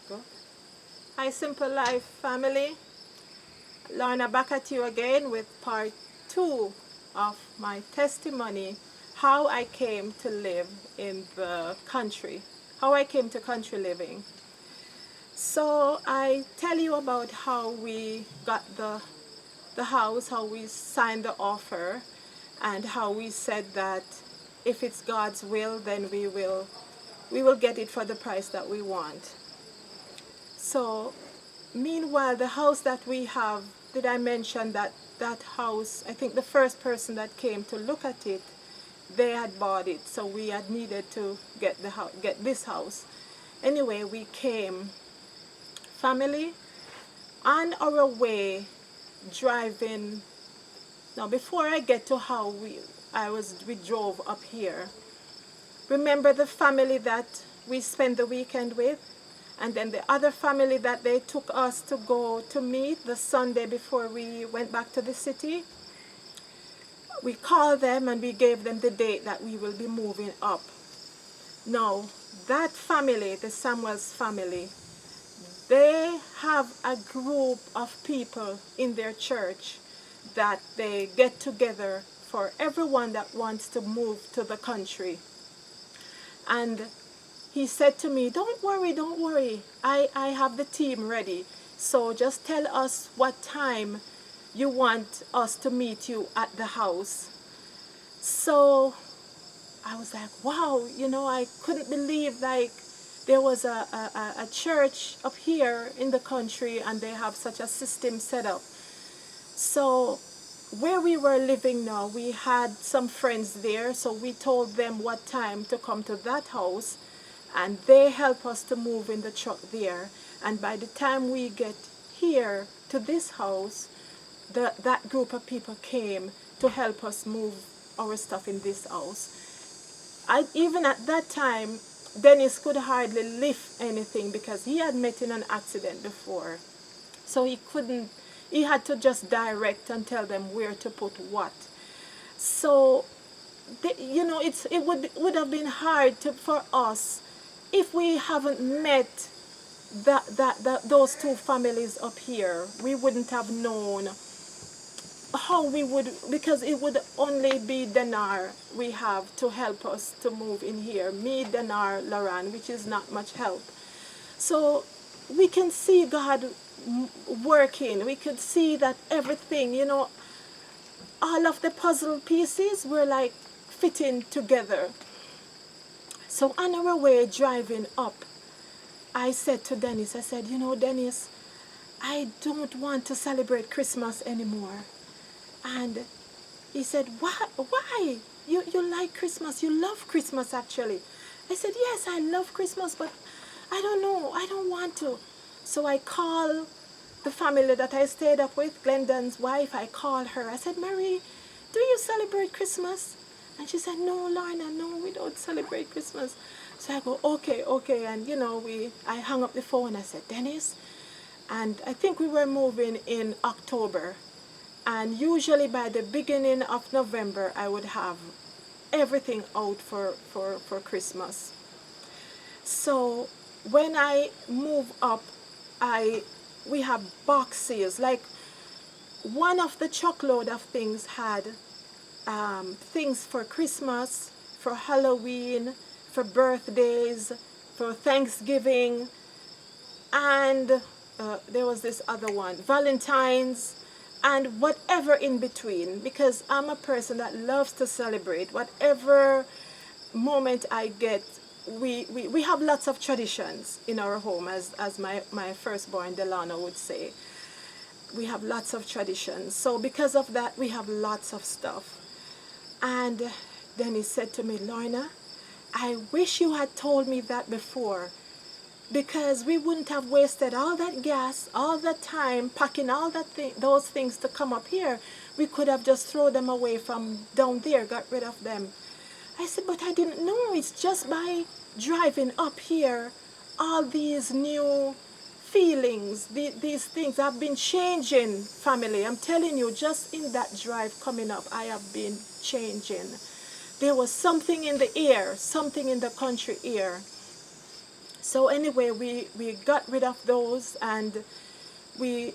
Go. Hi, Simple Life family. Lorna back at you again with part 2 of my testimony, how I came to live in the country, how I came to country living. So I tell you about how we got the house, how we signed the offer, and how we said that if it's God's will, then we will get it for the price that we want. So meanwhile, the house that we have, did I mention that that house, I think the first person that came to look at it, they had bought it, so we had needed to get this house. Anyway, we came, family, on our way driving. Now, before I get to how we drove up here, remember the family that we spent the weekend with? And then the other family that they took us to go to meet the Sunday before we went back to the city? We called them and we gave them the date that we will be moving up. Now, that family, the Samuels family, they have a group of people in their church that they get together for everyone that wants to move to the country. And he said to me, don't worry, I have the team ready. So just tell us what time you want us to meet you at the house. So I was like, wow, I couldn't believe there was a church up here in the country and they have such a system set up. So where we were living now, we had some friends there, so we told them what time to come to that house, and they help us to move in the truck there. And by the time we get here to this house, that group of people came to help us move our stuff in this house. Even at that time, Dennis could hardly lift anything because he had met in an accident before. So he had to just direct and tell them where to put what. So, it would have been hard for us if we haven't met those two families up here. We wouldn't have known how we would, because it would only be Dinar we have to help us to move in here. Me, Dinar, Laran, which is not much help. So we can see God working. We could see that everything, all of the puzzle pieces were like fitting together. So on our way driving up, I said to Dennis, I said, Dennis, I don't want to celebrate Christmas anymore. And he said, why? You like Christmas, you love Christmas actually. I said, yes, I love Christmas, but I don't know, I don't want to. So I called the family that I stayed up with, Glendon's wife. I called her. I said, Marie, do you celebrate Christmas? And she said, no, Lorna, no, we don't celebrate Christmas. So I go, okay. And, I hung up the phone. I said, Dennis, and I think we were moving in October. And usually by the beginning of November, I would have everything out for Christmas. So when I move up, we have boxes. Like one of the truckload of things had things for Christmas, for Halloween, for birthdays, for Thanksgiving, and there was this other one, Valentine's, and whatever in between, because I'm a person that loves to celebrate. Whatever moment I get, we have lots of traditions in our home, as my firstborn Delano would say. We have lots of traditions. So because of that, we have lots of stuff. And then he said to me, Lorna, I wish you had told me that before, because we wouldn't have wasted all that gas, all that time, packing all those things to come up here. We could have just thrown them away from down there, got rid of them. I said, but I didn't know. It's just by driving up here, all these new feelings, these things have been changing, family. I'm telling you, just in that drive coming up, I have been changing. There was something in the air, something in the country air. So anyway, we got rid of those, and the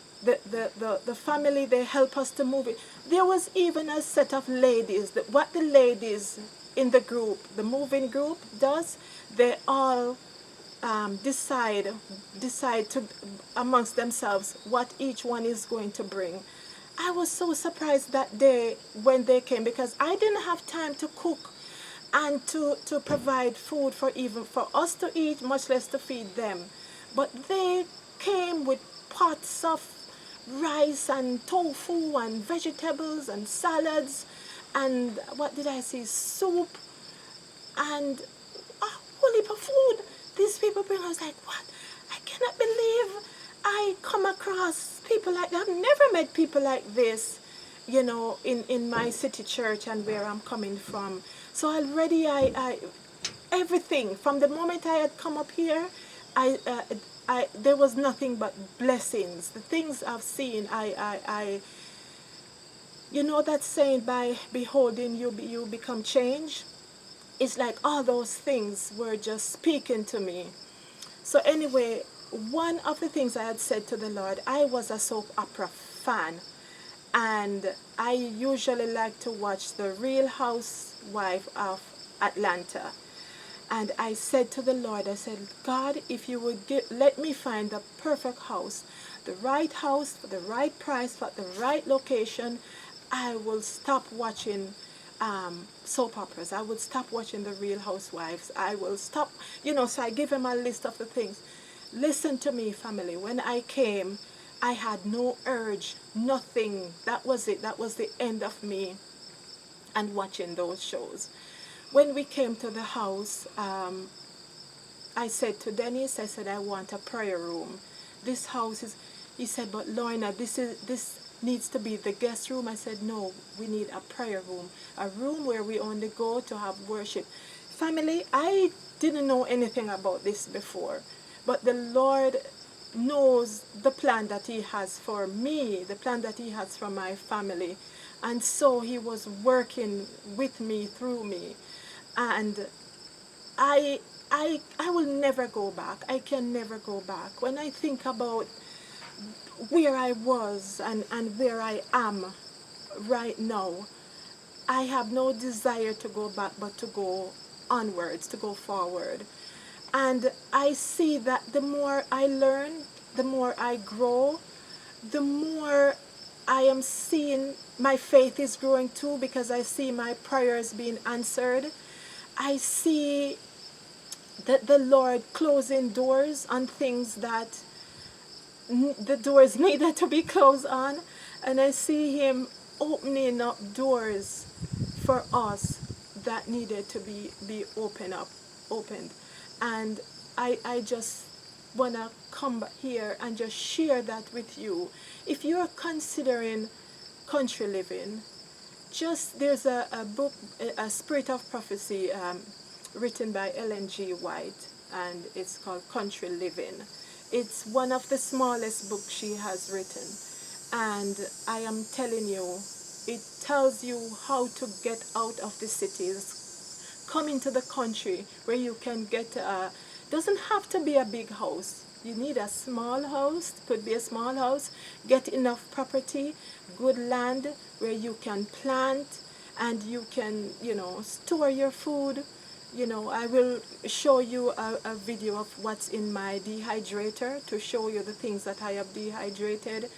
family, they help us to move it. There was even a set of ladies, that what the ladies in the group, the moving group does, they all decide to amongst themselves what each one is going to bring. I was so surprised that day when they came, because I didn't have time to cook and to provide food for even for us to eat, much less to feed them. But they came with pots of rice and tofu and vegetables and salads, and what did I say, soup, and a whole heap of food. These people bring. I was like, what? I cannot believe I come across people like that. I've never met people like this, in my city church and where I'm coming from. So already everything from the moment I had come up here, there was nothing but blessings. The things I've seen, that saying, by beholding you become changed. It's like all those things were just speaking to me. So anyway, one of the things I had said to the Lord, I was a soap opera fan, and I usually like to watch The Real Housewife of Atlanta. And I said to the Lord, I said, God, if you would let me find the perfect house for the right price, for the right location, I will stop watching soap operas. I would stop watching The Real Housewives. I will stop, so I give him a list of the things. Listen to me, family. When I came, I had no urge, nothing. That was it. That was the end of me and watching those shows. When we came to the house, I said to Dennis, I said, I want a prayer room. This house is, he said, but Lorna, this needs to be the guest room. I said, no, we need a prayer room, a room where we only go to have worship. Family, I didn't know anything about this before, but the Lord knows the plan that he has for me, the plan that he has for my family. And so he was working with me, through me. And I will never go back. I can never go back. When I think about where I was and where I am right now, I have no desire to go back, but to go onwards, to go forward. And I see that the more I learn, the more I grow, the more I am seeing my faith is growing too, because I see my prayers being answered. I see that the Lord closing doors on things that the doors needed to be closed on, and I see him opening up doors for us that needed to be opened. And I just want to come here and just share that with you. If you're considering country living, there's a book, A Spirit of Prophecy, written by Ellen G. White, and it's called Country Living. It's one of the smallest books she has written, and I am telling you, it tells you how to get out of the cities, come into the country where you can get doesn't have to be a big house. You need a small house, could be a small house, get enough property, good land where you can plant and you can, store your food. I will show you a video of what's in my dehydrator to show you the things that I have dehydrated.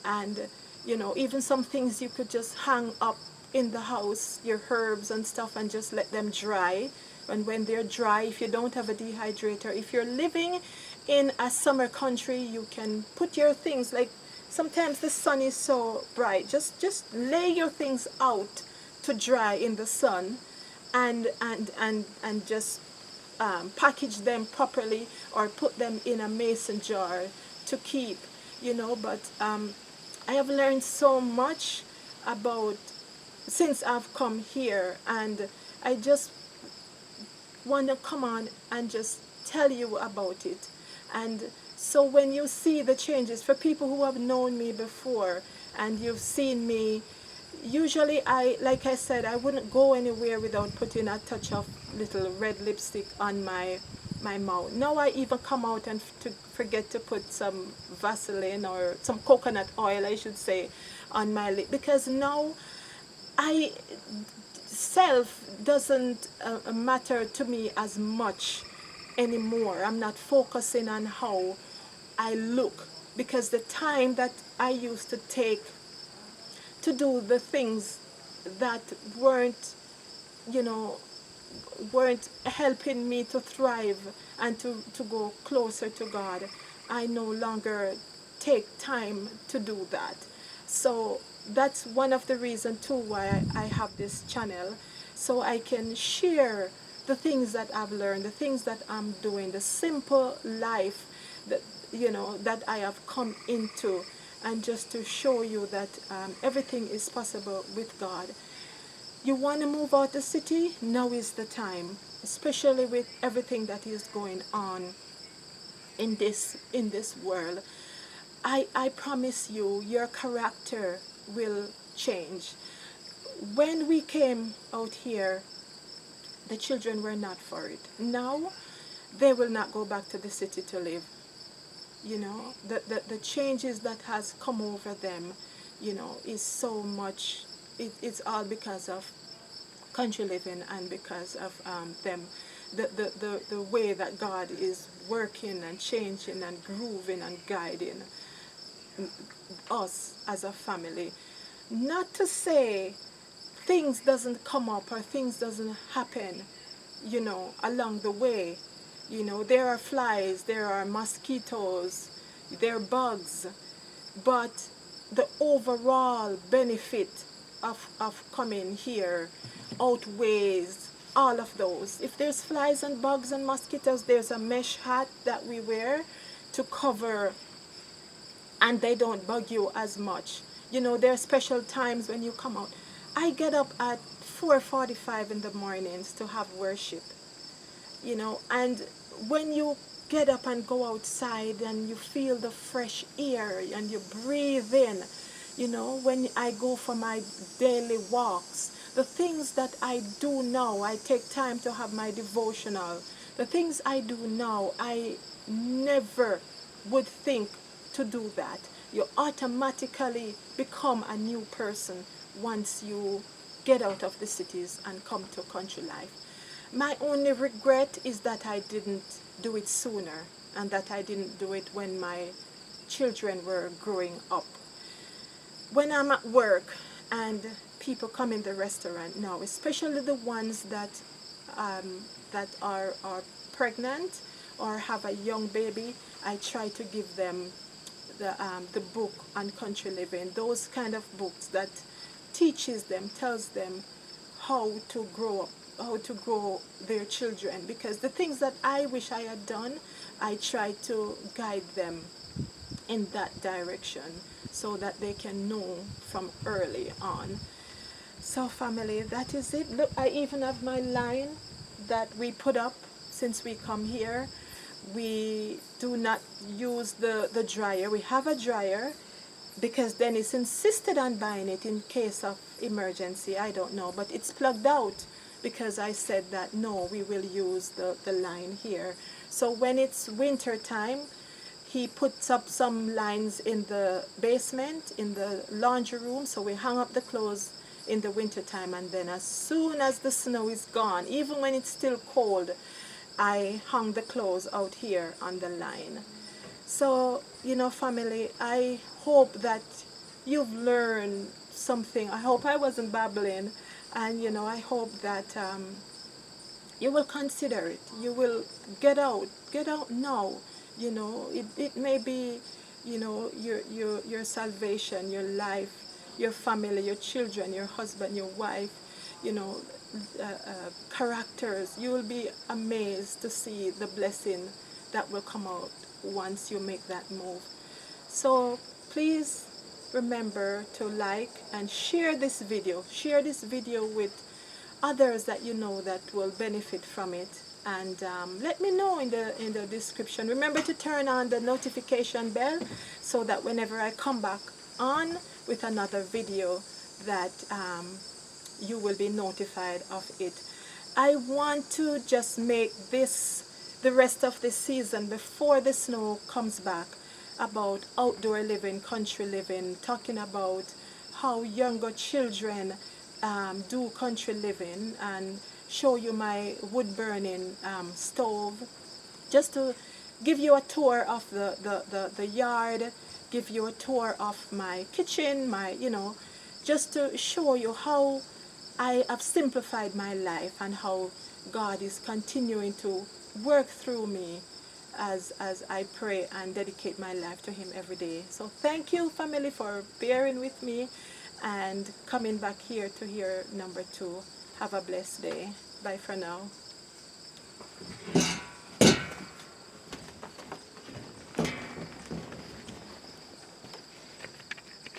And, even some things you could just hang up in the house, your herbs and stuff, and just let them dry. And when they're dry, if you don't have a dehydrator, if you're living in a summer country, you can put your things, like sometimes the sun is so bright, just lay your things out to dry in the sun, and just package them properly, or put them in a mason jar to keep, but I have learned so much about since I've come here, and I just want to come on and just tell you about it. And so when you see the changes, for people who have known me before and you've seen me, usually like I said, I wouldn't go anywhere without putting a touch of little red lipstick on my my mouth. Now I even come out and to forget to put some Vaseline or some coconut oil, I should say, on my lip, because now I self doesn't matter to me as much anymore. I'm not focusing on how I look, because the time that I used to take to do the things that weren't, you know, weren't helping me to thrive and to go closer to God, I no longer take time to do that. So that's one of the reasons too why I have this channel, so I can share the things that I've learned, the things that I'm doing, the simple life that, you know, that I have come into, and just to show you that everything is possible with God. You want to move out the city? Now is the time, especially with everything that is going on in this world. I promise you, your character will change. When we came out here, the children were not for it. Now, they will not go back to the city to live. You know, the changes that has come over them, you know, is so much, it's all because of country living, and because of them, the way that God is working and changing and grooving and guiding us as a family. Not to say things doesn't come up or things doesn't happen, you know, along the way. You know, there are flies, there are mosquitoes, there are bugs, but the overall benefit of coming here outweighs all of those. If there's flies and bugs and mosquitoes, there's a mesh hat that we wear to cover, and they don't bug you as much. You know, there are special times when you come out. I get up at 4:45 in the mornings to have worship, you know, and when you get up and go outside and you feel the fresh air and you breathe in, you know, when I go for my daily walks, the things that I do now, I take time to have my devotional. The things I do now, I never would think to do that. You automatically become a new person once you get out of the cities and come to country life. My only regret is that I didn't do it sooner, and that I didn't do it when my children were growing up. When I'm at work and people come in the restaurant now, especially the ones that are pregnant or have a young baby, I try to give them the book on country living, those kind of books that teaches them, tells them how to grow up, how to grow their children. Because the things that I wish I had done, I try to guide them in that direction so that they can know from early on. So family, that is it. Look, I even have my line that we put up since we come here. We do not use the dryer. We have a dryer because Dennis insisted on buying it in case of emergency. I don't know, but it's plugged out because I said that no, we will use the line here. So when it's winter time, he puts up some lines in the basement, in the laundry room, so we hang up the clothes in the winter time, and then as soon as the snow is gone, even when it's still cold, I hung the clothes out here on the line. So, you know, family, I hope that you've learned something. I hope I wasn't babbling, and, you know, I hope that you will consider it. You will get out now. You know, it may be, you know, your salvation, your life, your family, your children, your husband, your wife, you know, characters. You will be amazed to see the blessing that will come out once you make that move. So please remember to like and share this video. Share this video with others that you know that will benefit from it. And let me know in the description. Remember to turn on the notification bell so that whenever I come back on with another video, that you will be notified of it. I want to just make this the rest of the season before the snow comes back about outdoor living, country living, talking about how younger children do country living, and show you my wood burning stove, just to give you a tour of the yard, give you a tour of my kitchen, just to show you how I have simplified my life and how God is continuing to work through me as I pray and dedicate my life to Him every day. So thank you, family, for bearing with me and coming back here to hear number 2. Have a blessed day. Bye for now.